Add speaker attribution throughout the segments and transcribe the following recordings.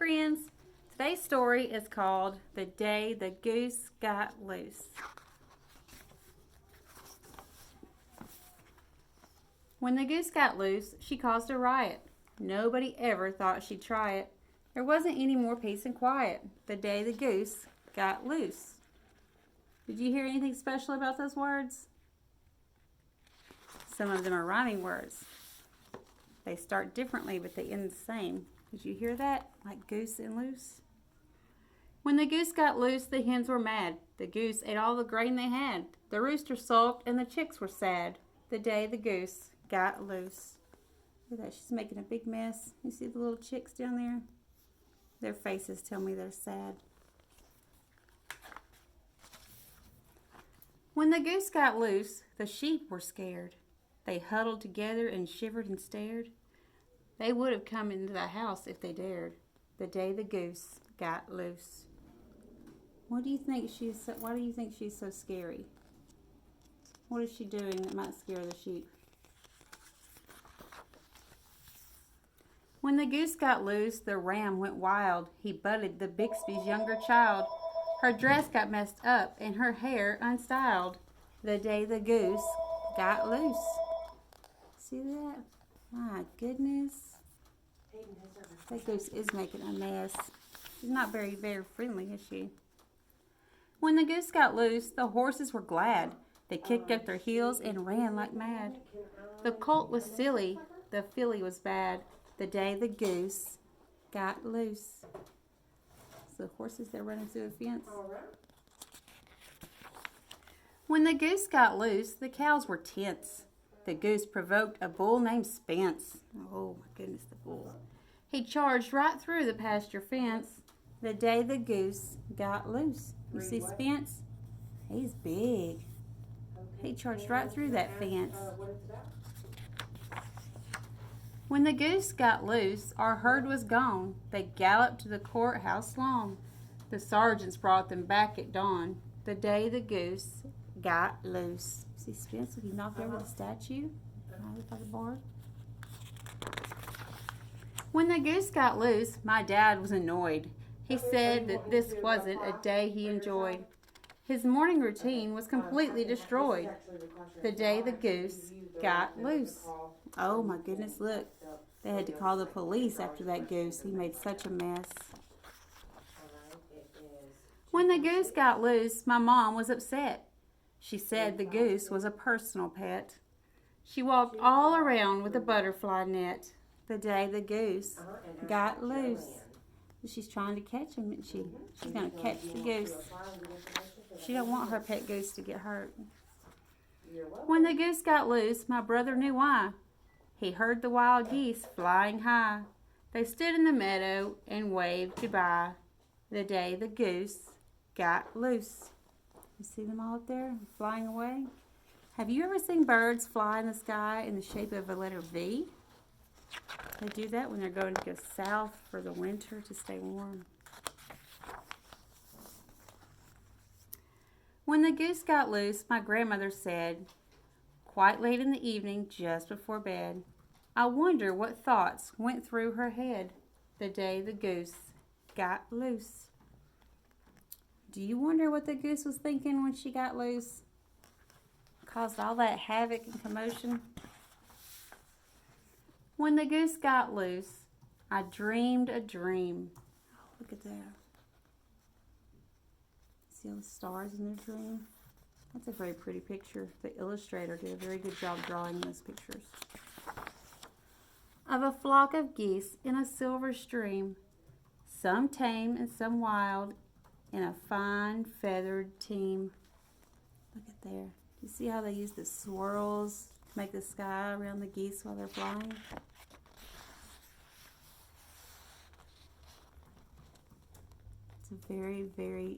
Speaker 1: friends. Today's story is called The Day the Goose Got Loose. When the goose got loose, she caused a riot. Nobody ever thought she'd try it. There wasn't any more peace and quiet the day the goose got loose. Did you hear anything special about those words? Some of them are rhyming words. They start differently, but they end the same. Did you hear that? Like goose and loose? When the goose got loose, the hens were mad. The goose ate all the grain they had. The rooster sulked and the chicks were sad the day the goose got loose. Look at that, she's making a big mess. You see the little chicks down there? Their faces tell me they're sad. When the goose got loose, the sheep were scared. They huddled together and shivered and stared. They would have come into the house if they dared the day the goose got loose. Why do you think she's so scary? What is she doing that might scare the sheep? When the goose got loose, the ram went wild. He butted the Bixby's younger child. Her dress got messed up and her hair unstyled the day the goose got loose. See that? My goodness. That goose is making a mess. She's not very, very friendly, is she? When the goose got loose, the horses were glad. They kicked up their heels and ran like mad. The colt was silly, the filly was bad the day the goose got loose. So the horses, they're running through a fence. When the goose got loose, the cows were tense. The goose provoked a bull named Spence. Oh my goodness, the bull. He charged right through the pasture fence the day the goose got loose. You see Spence? He's big. He charged right through that fence. When the goose got loose, our herd was gone. They galloped to the courthouse lawn. The sergeants brought them back at dawn the day the goose got loose. See Spence, he knocked over the statue by the bar. When the goose got loose, my dad was annoyed. He said that this wasn't a day he enjoyed. His morning routine was completely destroyed the day the goose got loose. Oh my goodness, look. They had to call the police after that goose. He made such a mess. When the goose got loose, my mom was upset. She said the goose was a personal pet. She walked all around with a butterfly net the day the goose got loose. She's trying to catch him, isn't she? She's going to catch the goose. She don't want her pet goose to get hurt. When the goose got loose, my brother knew why. He heard the wild geese flying high. They stood in the meadow and waved goodbye the day the goose got loose. You see them all up there flying away? Have you ever seen birds fly in the sky in the shape of a letter V? They do that when they're going to go south for the winter to stay warm. When the goose got loose, my grandmother said, quite late in the evening, just before bed, I wonder what thoughts went through her head the day the goose got loose. Do you wonder what the goose was thinking when she got loose? Caused all that havoc and commotion? When the goose got loose, I dreamed a dream. Oh, look at that. See all the stars in their dream? That's a very pretty picture. The illustrator did a very good job drawing those pictures. Of a flock of geese in a silver stream, some tame and some wild, in a fine feathered team. Look at there. Do you see how they use the swirls to make the sky around the geese while they're flying? It's a very, very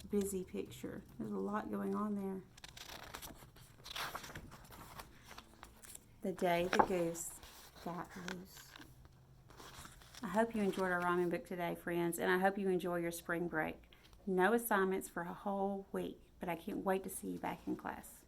Speaker 1: busy picture. There's a lot going on there. The day the goose got loose. I hope you enjoyed our rhyming book today, friends, and I hope you enjoy your spring break. No assignments for a whole week, but I can't wait to see you back in class.